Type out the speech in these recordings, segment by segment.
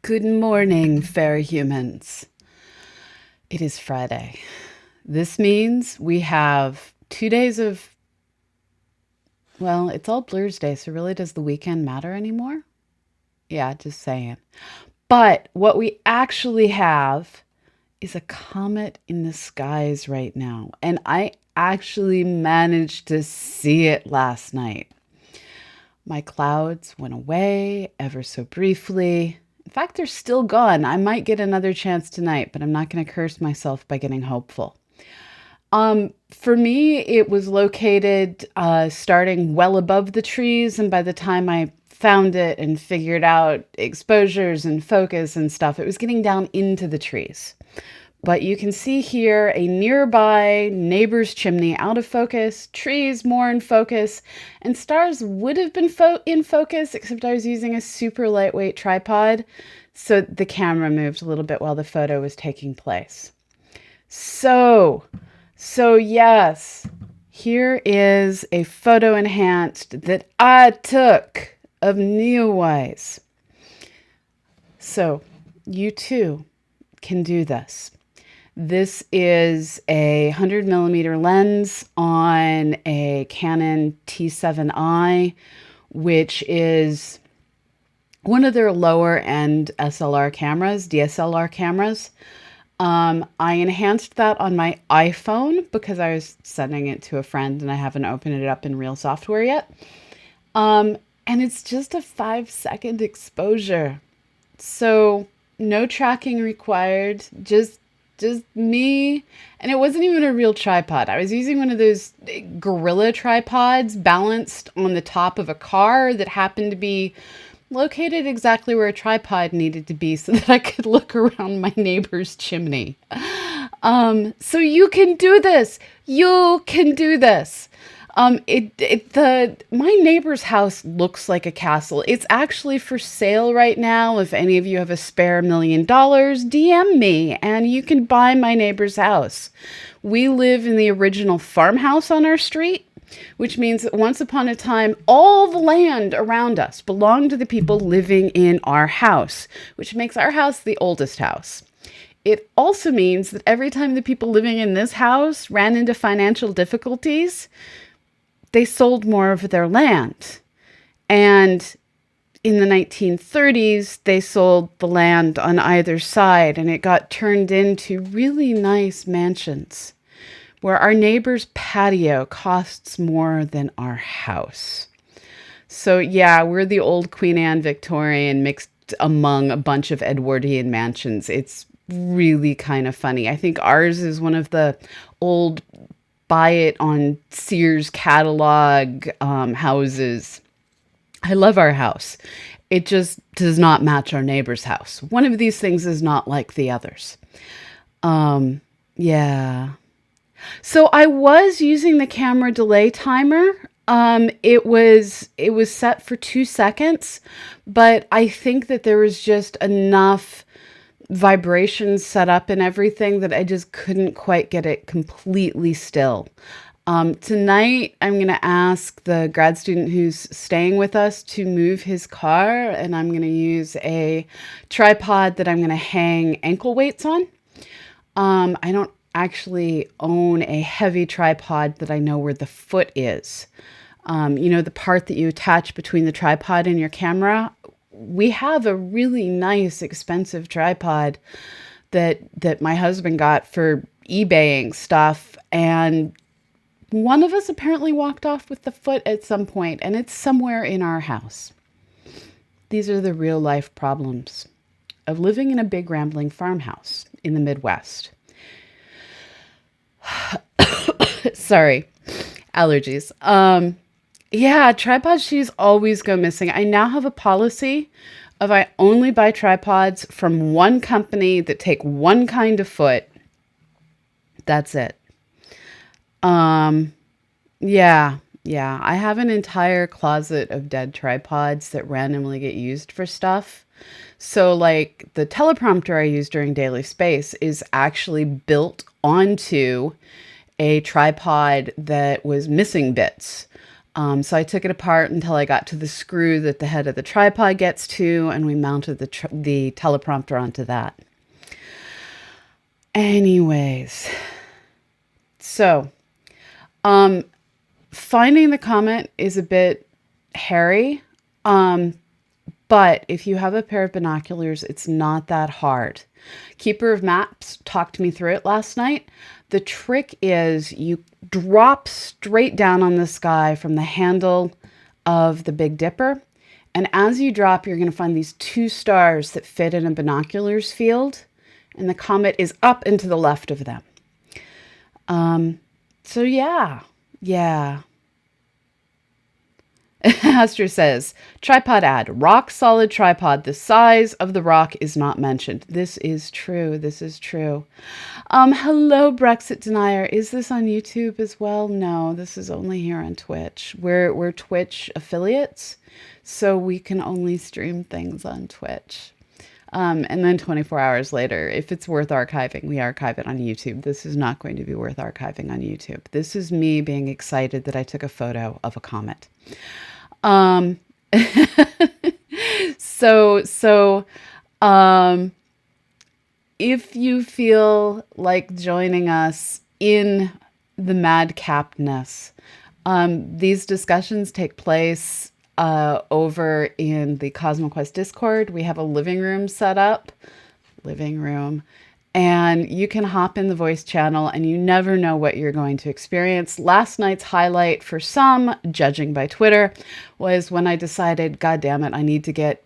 Good morning, fair humans. It is Friday. This means we have 2 days of, well, it's all Blur's Day, so really does the weekend matter anymore? Yeah, just saying. But what we actually have is a comet in the skies right now, and I actually managed to see it last night. My clouds went away ever so briefly. In fact, they're still gone. I might get another chance tonight, but I'm not going to curse myself by getting hopeful. For me, it was located starting well above the trees, and by the time I found it and figured out exposures and focus and stuff, it was getting down into the trees. But you can see here a nearby neighbor's chimney out of focus, trees more in focus, and stars would have been in focus, except I was using a super lightweight tripod, so the camera moved a little bit while the photo was taking place. So yes, here is a photo enhanced that I took of Neowise. So you too can do this. This is a 100 millimeter lens on a Canon T7i, which is one of their lower end SLR cameras, DSLR cameras. I enhanced that on my iPhone because I was sending it to a friend and I haven't opened it up in real software yet. And it's just a 5-second exposure. So no tracking required, just me. And it wasn't even a real tripod. I was using one of those Gorilla tripods balanced on the top of a car that happened to be located exactly where a tripod needed to be so that I could look around my neighbor's chimney. So you can do this. You can do this. My neighbor's house looks like a castle. It's actually for sale right now. If any of you have a spare $1 million, DM me and you can buy my neighbor's house. We live in the original farmhouse on our street, which means that once upon a time, all the land around us belonged to the people living in our house, which makes our house the oldest house. It also means that every time the people living in this house ran into financial difficulties, they sold more of their land. And in the 1930s, they sold the land on either side, and it got turned into really nice mansions where our neighbor's patio costs more than our house. So yeah, we're the old Queen Anne Victorian mixed among a bunch of Edwardian mansions. It's really kind of funny. I think ours is one of the old buy it on Sears catalog houses. I love our house. It just does not match our neighbor's house. One of these things is not like the others. Yeah. So I was using the camera delay timer. It was set for 2 seconds, but I think that there was just enough vibrations set up and everything that I just couldn't quite get it completely still. Tonight, I'm going to ask the grad student who's staying with us to move his car, and I'm going to use a tripod that I'm going to hang ankle weights on. I don't actually own a heavy tripod that I know where the foot is. The part that you attach between the tripod and your camera. We have a really nice, expensive tripod that my husband got for eBaying stuff, and one of us apparently walked off with the foot at some point, and it's somewhere in our house. These are the real life problems of living in a big rambling farmhouse in the Midwest. Sorry, allergies. Yeah, tripod shoes always go missing. I now have a policy of I only buy tripods from one company that take one kind of foot. That's it. Yeah. I have an entire closet of dead tripods that randomly get used for stuff. So like the teleprompter I use during Daily Space is actually built onto a tripod that was missing bits. So I took it apart until I got to the screw that the head of the tripod gets to, and we mounted the teleprompter onto that. Anyways, so finding the comet is a bit hairy, but if you have a pair of binoculars, it's not that hard. Keeper of Maps talked me through it last night. The trick is you drop straight down on the sky from the handle of the Big Dipper. And as you drop, you're going to find these two stars that fit in a binoculars field. And the comet is up and to the left of them. So yeah. Astro says, tripod ad, rock solid tripod. The size of the rock is not mentioned. This is true. Hello, Brexit denier. Is this on YouTube as well? No, this is only here on Twitch. We're Twitch affiliates, so we can only stream things on Twitch. And then 24 hours later, if it's worth archiving, we archive it on YouTube. This is not going to be worth archiving on YouTube. This is me being excited that I took a photo of a comet. If you feel like joining us in the madcapness, these discussions take place over in the CosmoQuest Discord. We have a living room set up. And you can hop in the voice channel and you never know what you're going to experience. Last night's highlight for some, judging by Twitter, was when I decided, God damn it, I need to get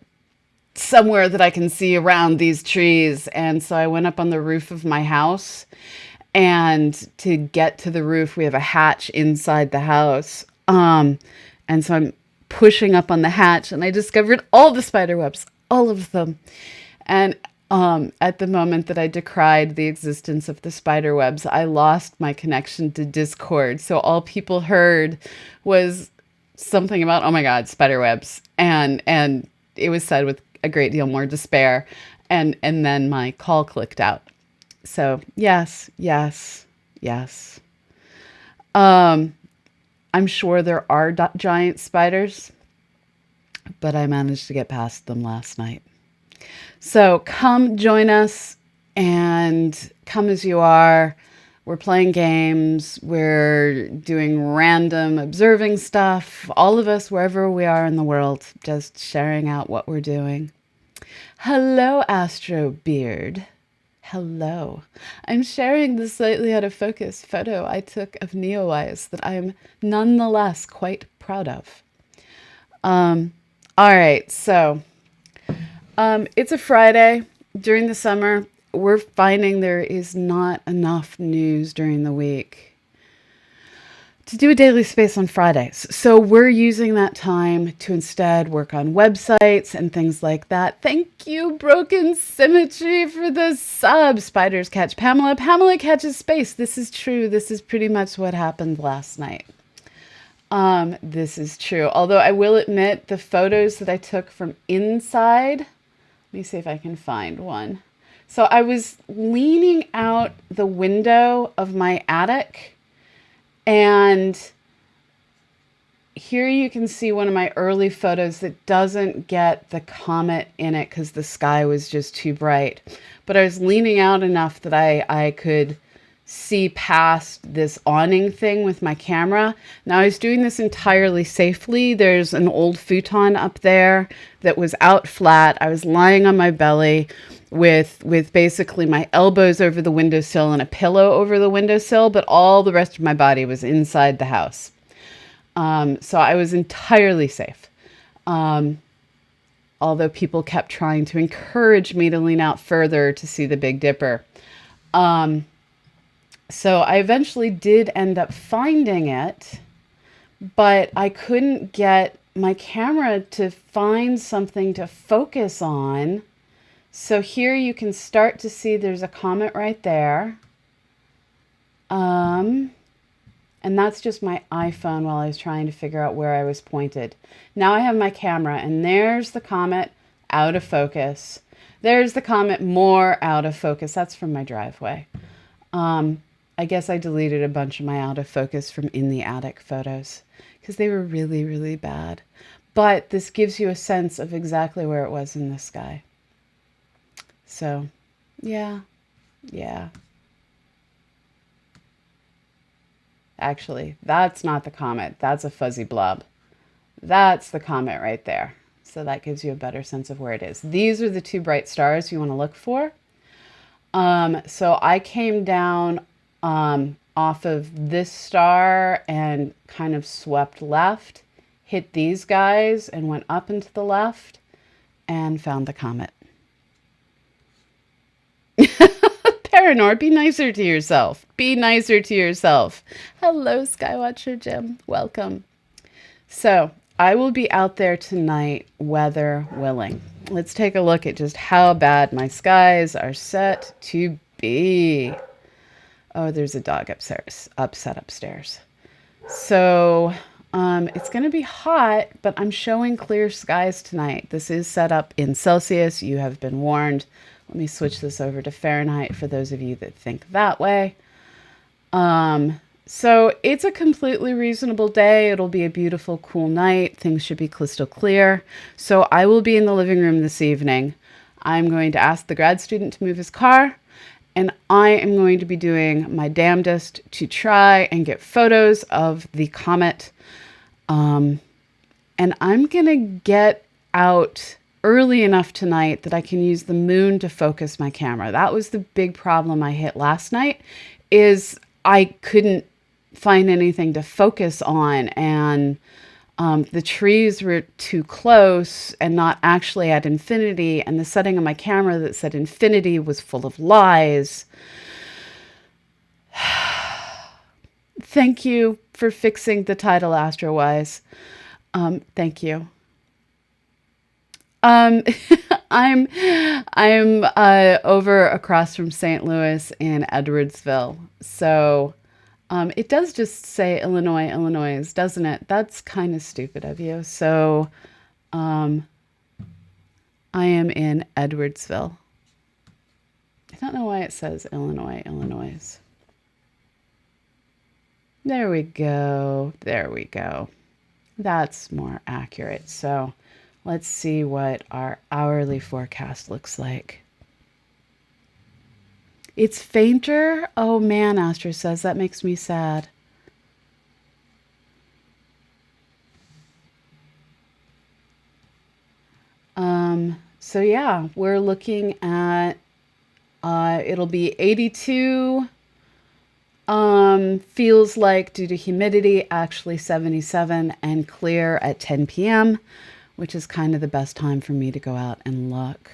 somewhere that I can see around these trees. And so I went up on the roof of my house. And to get to the roof, we have a hatch inside the house. And so I'm pushing up on the hatch and I discovered all the spider webs, all of them. And at the moment that I decried the existence of the spider webs, I lost my connection to Discord. So all people heard was something about, oh my God, spider webs. And it was said with a great deal more despair. And then my call clicked out. So yes. I'm sure there are giant spiders, but I managed to get past them last night. So come join us and come as you are. We're playing games. We're doing random observing stuff. All of us, wherever we are in the world, just sharing out what we're doing. Hello, Astro Beard. Hello. I'm sharing the slightly out of focus photo I took of Neowise that I'm nonetheless quite proud of. All right, so it's a Friday. During the summer, we're finding there is not enough news during the week to do a daily space on Fridays. So we're using that time to instead work on websites and things like that. Thank you, Broken Symmetry, for the sub. Spiders catch Pamela. Pamela catches space. This is true. This is pretty much what happened last night. This is true. Although I will admit the photos that I took from inside, let me see if I can find one. So I was leaning out the window of my attic, and here you can see one of my early photos that doesn't get the comet in it because the sky was just too bright. But I was leaning out enough that I could see past this awning thing with my camera. Now I was doing this entirely safely. There's an old futon up there that was out flat. I was lying on my belly with basically my elbows over the windowsill and a pillow over the windowsill, but all the rest of my body was inside the house. So I was entirely safe. Although people kept trying to encourage me to lean out further to see the Big Dipper. So I eventually did end up finding it, but I couldn't get my camera to find something to focus on. So here you can start to see there's a comet right there. And that's just my iPhone while I was trying to figure out where I was pointed. Now I have my camera and there's the comet out of focus. There's the comet more out of focus. That's from my driveway. I guess I deleted a bunch of my out of focus from in the attic photos because they were really, really bad. But this gives you a sense of exactly where it was in the sky. So, yeah, yeah. Actually, that's not the comet. That's a fuzzy blob. That's the comet right there. So that gives you a better sense of where it is. These are the two bright stars you want to look for. So I came down off of this star and kind of swept left, hit these guys and went up and to the left and found the comet. Paranor, be nicer to yourself. Be nicer to yourself. Hello, Skywatcher Jim. Welcome. So I will be out there tonight, weather willing. Let's take a look at just how bad my skies are set to be. Oh, there's a dog upset upstairs. So it's going to be hot, but I'm showing clear skies tonight. This is set up in Celsius. You have been warned. Let me switch this over to Fahrenheit for those of you that think that way. So it's a completely reasonable day. It'll be a beautiful, cool night. Things should be crystal clear. So I will be in the living room this evening. I'm going to ask the grad student to move his car, and I am going to be doing my damnedest to try and get photos of the comet. And I'm going to get out early enough tonight that I can use the moon to focus my camera. That was the big problem I hit last night, is I couldn't find anything to focus on, and the trees were too close and not actually at infinity, and the setting of my camera that said infinity was full of lies. Thank you for fixing the title, AstroWise. Thank you. I'm over across from St. Louis in Edwardsville. So it does just say Illinois, doesn't it? That's kind of stupid of you. So I am in Edwardsville. I don't know why it says Illinois. There we go. There we go. That's more accurate. So let's see what our hourly forecast looks like. It's fainter? Oh man, Astra says, that makes me sad. So yeah, we're looking at, it'll be 82, feels like due to humidity, actually 77 and clear at 10 p.m., which is kind of the best time for me to go out and look.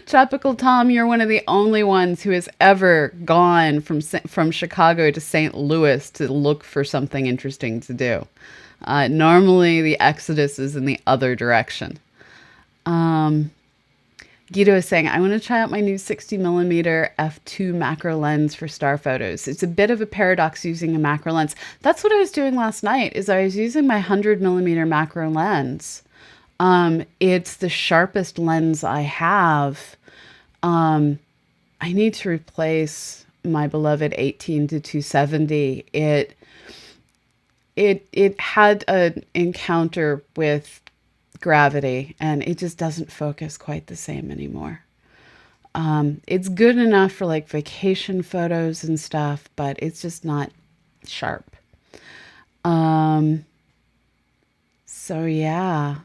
Tropical Tom, you're one of the only ones who has ever gone from Chicago to St. Louis to look for something interesting to do. Normally, the exodus is in the other direction. Guido is saying, I want to try out my new 60mm f2 macro lens for star photos. It's a bit of a paradox using a macro lens. That's what I was doing last night, is I was using my 100mm macro lens. It's the sharpest lens I have. I need to replace my beloved 18-270. It had an encounter with gravity, and it just doesn't focus quite the same anymore. It's good enough for like vacation photos and stuff, but it's just not sharp. So yeah.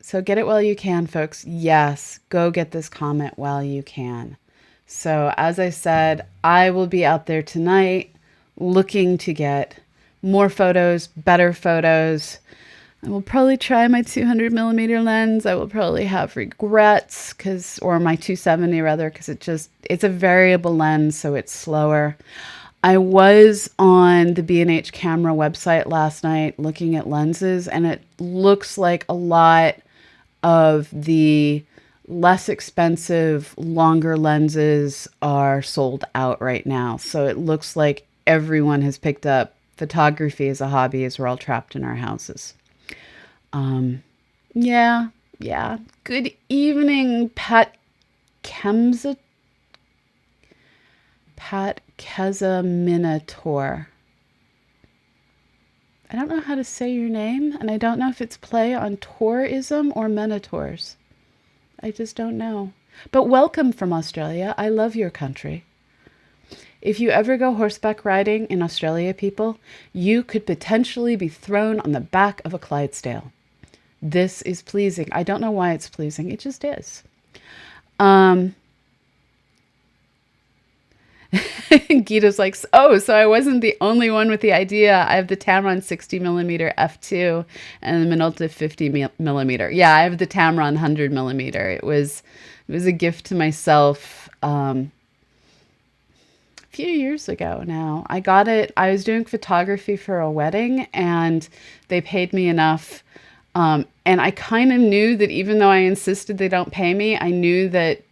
So get it while you can, folks. Yes, go get this comet while you can. So as I said, I will be out there tonight looking to get more photos, better photos. I will probably try my 200mm lens. I will probably have regrets or my 270 rather, because it's a variable lens, so it's slower. I was on the B&H camera website last night looking at lenses, and it looks like a lot of the less expensive, longer lenses are sold out right now. So it looks like everyone has picked up photography as a hobby as we're all trapped in our houses. Yeah, Yeah. Good evening, Pat Keza Minotaur. I don't know how to say your name, and I don't know if it's play on tourism or minotaurs. I just don't know. But welcome from Australia. I love your country. If you ever go horseback riding in Australia, people, you could potentially be thrown on the back of a Clydesdale. This is pleasing. I don't know why it's pleasing. It just is. Guido's like, oh, so I wasn't the only one with the idea. I have the Tamron 60mm f2 and the Minolta 50mm. Yeah, I have the Tamron 100mm. It was a gift to myself a few years ago now. I got it. I was doing photography for a wedding, and they paid me enough. And I kind of knew that even though I insisted they don't pay me, I knew that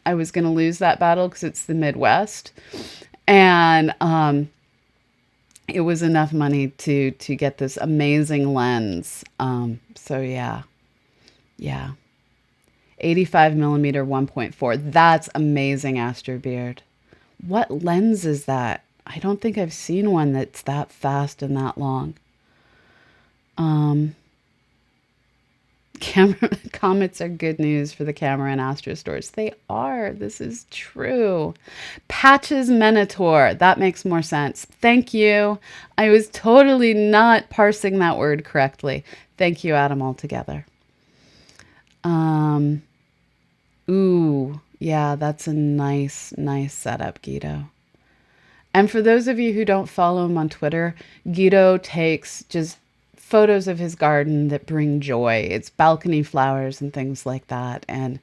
I was going to lose that battle because it's the Midwest. And it was enough money to get this amazing lens. So yeah. 85mm 1.4. That's amazing, Astrobeard. What lens is that? I don't think I've seen one that's that fast and that long. Comets are good news for the camera and Astro stores. They are. This is true. Patches Minotaur. That makes more sense. Thank you. I was totally not parsing that word correctly. Thank you, Adam, altogether. Ooh, yeah, that's a nice setup, Guido. And for those of you who don't follow him on Twitter, Guido takes just photos of his garden that bring joy. It's balcony flowers and things like that. And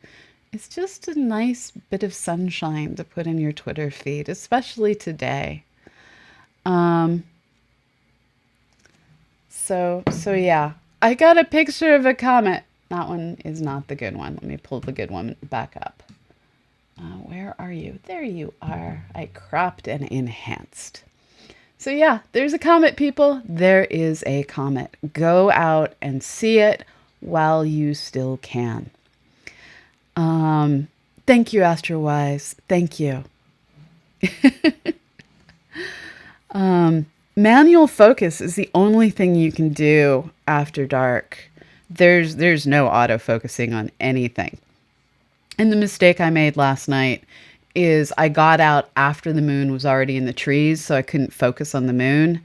it's just a nice bit of sunshine to put in your Twitter feed, especially today. So yeah, I got a picture of a comet. That one is not the good one. Let me pull the good one back up. Where are you? There you are. I cropped and enhanced. So yeah, there's a comet, people. There is a comet. Go out and see it while you still can. Thank you, AstroWise. Thank you. Manual focus is the only thing you can do after dark. There's no auto-focusing on anything. And the mistake I made last night is I got out after the moon was already in the trees, so I couldn't focus on the moon.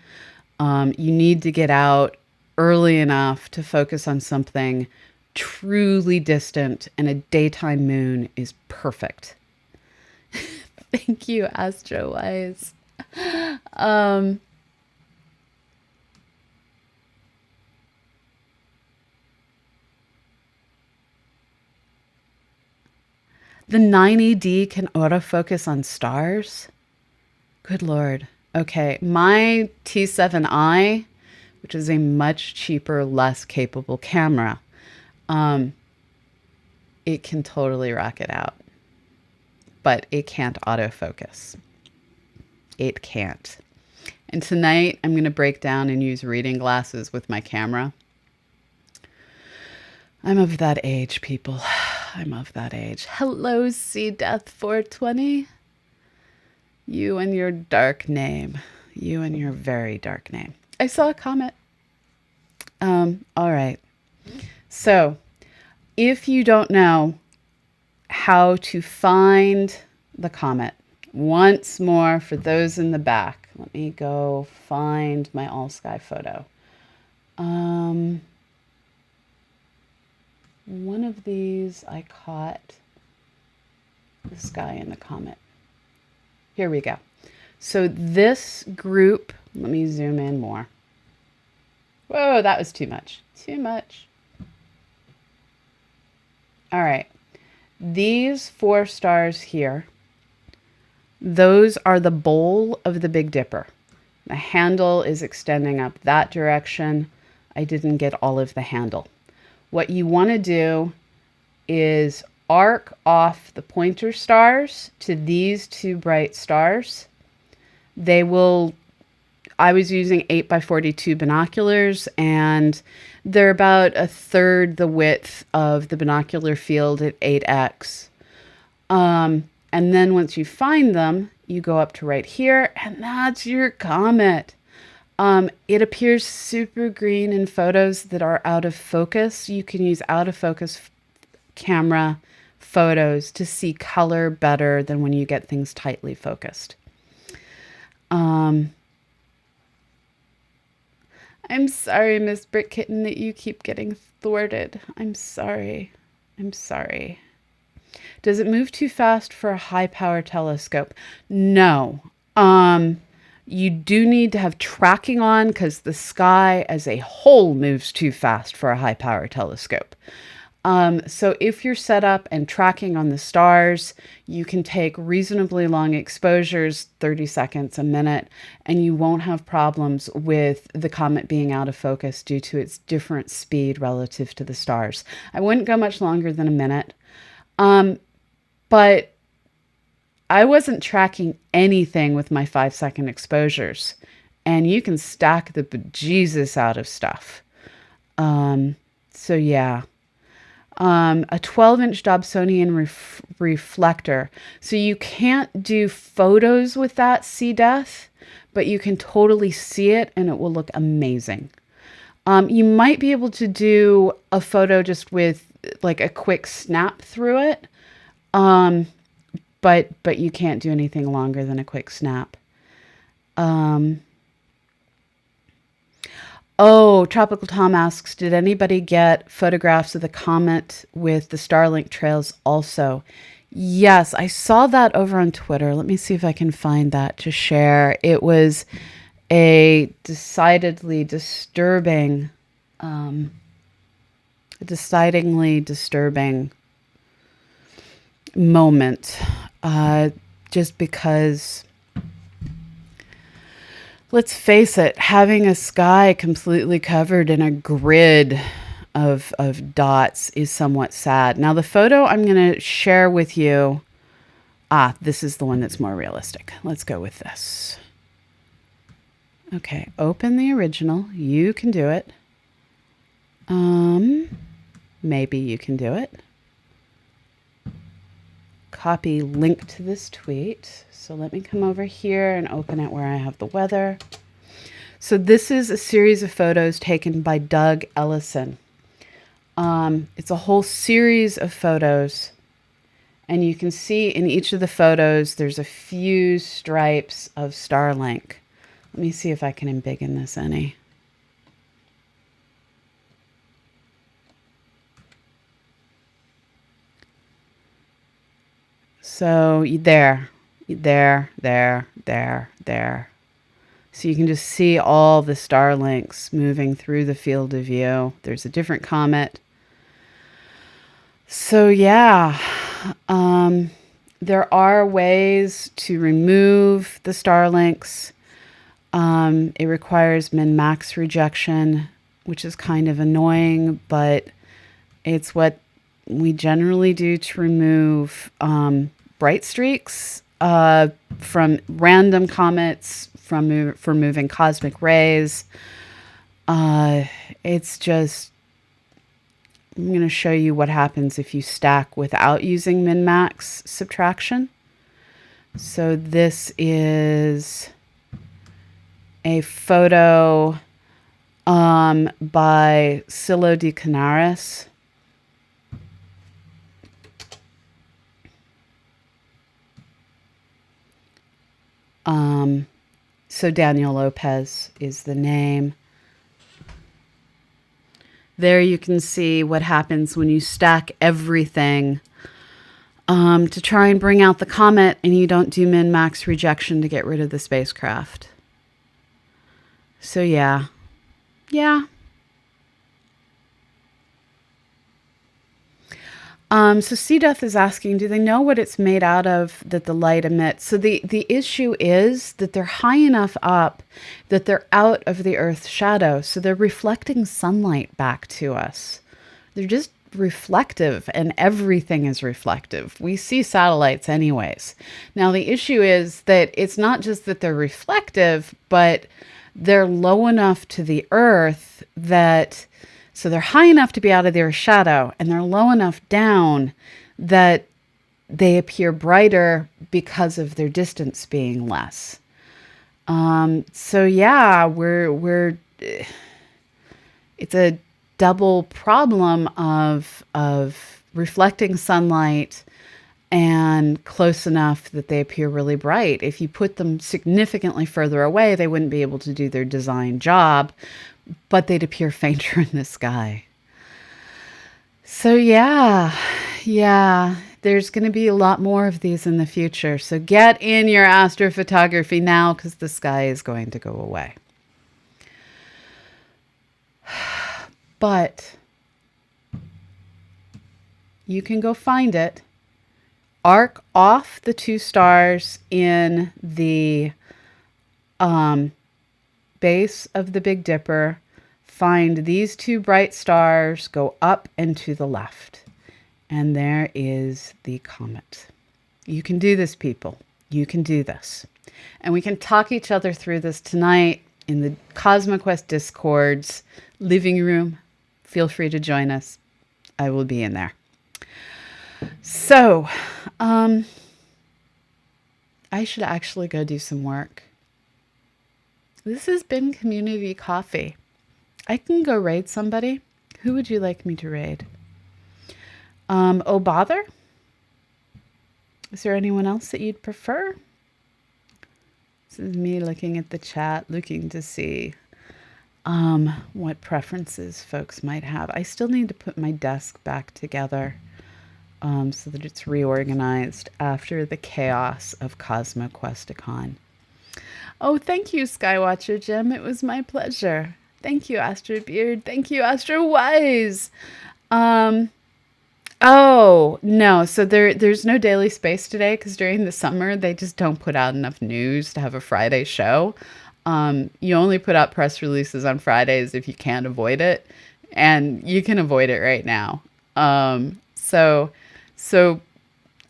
You need to get out early enough to focus on something truly distant, and a daytime moon is perfect. Thank you, AstroWise. The 9ED can autofocus on stars? Good Lord. Okay, my T7i, which is a much cheaper, less capable camera, it can totally rock it out. But it can't autofocus. It can't. And tonight, I'm going to break down and use reading glasses with my camera. I'm of that age, people. I'm of that age. Hello, Sea Death 420. You and your dark name. You and your very dark name. I saw a comet. All right. So, if you don't know how to find the comet, once more for those in the back, let me go find my all sky photo. One of these I caught the sky in the comet. Here we go. So this group, let me zoom in more. Whoa, that was too much. Too much. All right. These 4 stars here, those are the bowl of the Big Dipper. The handle is extending up that direction. I didn't get all of the handle. What you want to do is arc off the pointer stars to these 2 bright stars. They will, I was using 8x42 binoculars, and they're about a third the width of the binocular field at 8x. And then once you find them, you go up to right here, and that's your comet. It appears super green in photos that are out of focus. You can use out of focus camera photos to see color better than when you get things tightly focused. I'm sorry, Miss Brick Kitten, that you keep getting thwarted. I'm sorry. I'm sorry. Does it move too fast for a high power telescope? No. You do need to have tracking on because the sky as a whole moves too fast for a high power telescope. So if you're set up and tracking on the stars, you can take reasonably long exposures, 30 seconds, a minute, and you won't have problems with the comet being out of focus due to its different speed relative to the stars. I wouldn't go much longer than a minute. But I wasn't tracking anything with my 5-second exposures, and you can stack the bejesus out of stuff. So yeah. A 12-inch Dobsonian reflector. So you can't do photos with that see death, but you can totally see it and it will look amazing. You might be able to do a photo just with like a quick snap through it. But you can't do anything longer than a quick snap. Oh, Tropical Tom asks, did anybody get photographs of the comet with the Starlink trails also? Yes, I saw that over on Twitter. Let me see if I can find that to share. It was a decidedly disturbing moment, just because, let's face it, having a sky completely covered in a grid of dots is somewhat sad. Now, the photo I'm going to share with you, this is the one that's more realistic. Let's go with this. Okay, open the original. You can do it. Maybe you can do it. Copy link to this tweet. So let me come over here and open it where I have the weather. So this is a series of photos taken by Doug Ellison. It's a whole series of photos, and you can see in each of the photos there's a few stripes of Starlink. Let me see if I can embiggen this any. So there. So you can just see all the Starlinks moving through the field of view. There's a different comet. So yeah, there are ways to remove the Starlinks. It requires min-max rejection, which is kind of annoying, but it's what we generally do to remove bright streaks from random comets, for moving cosmic rays. It's just, I'm going to show you what happens if you stack without using min-max subtraction. So this is a photo by Silo de Canaris. So Daniel Lopez is the name. There you can see what happens when you stack everything to try and bring out the comet, and you don't do min-max rejection to get rid of the spacecraft. So yeah. So C-Death is asking, do they know what it's made out of that the light emits? So the issue is that they're high enough up that they're out of the Earth's shadow. So they're reflecting sunlight back to us. They're just reflective, and everything is reflective. We see satellites anyways. Now, the issue is that it's not just that they're reflective, but they're low enough to the earth that, so they're high enough to be out of their shadow, and they're low enough down that they appear brighter because of their distance being less. So yeah, it's a double problem of reflecting sunlight and close enough that they appear really bright. If you put them significantly further away, they wouldn't be able to do their design job, but they'd appear fainter in the sky. So yeah, there's going to be a lot more of these in the future. So get in your astrophotography now, because the sky is going to go away. But you can go find it. Arc off the 2 stars in the base of the Big Dipper. Find these 2 bright stars, go up and to the left. And there is the comet. You can do this, people. You can do this. And we can talk each other through this tonight in the CosmoQuest Discord's living room. Feel free to join us. I will be in there. So, I should actually go do some work. This has been Community Coffee. I can go raid somebody. Who would you like me to raid? Oh, bother? Is there anyone else that you'd prefer? This is me looking at the chat, looking to see what preferences folks might have. I still need to put my desk back together so that it's reorganized after the chaos of CosmoQuesticon. Oh, thank you, Skywatcher Jim. It was my pleasure. Thank you, Astro Beard. Thank you, Astro Wise. Oh, no. So there's no Daily Space today because during the summer, they just don't put out enough news to have a Friday show. You only put out press releases on Fridays if you can't avoid it. And you can avoid it right now. So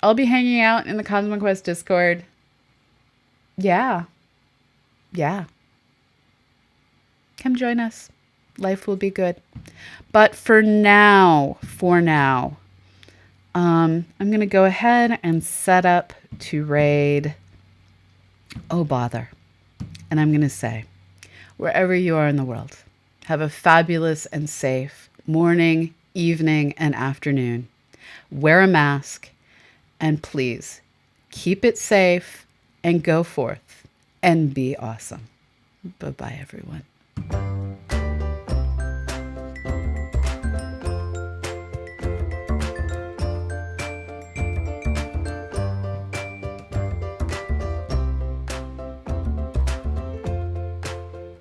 I'll be hanging out in the CosmoQuest Discord. Yeah. Come join us. Life will be good. But for now, I'm going to go ahead and set up to raid Oh Bother. And I'm going to say, wherever you are in the world, have a fabulous and safe morning, evening, and afternoon. Wear a mask, and please keep it safe and go forth and be awesome. Bye-bye, everyone.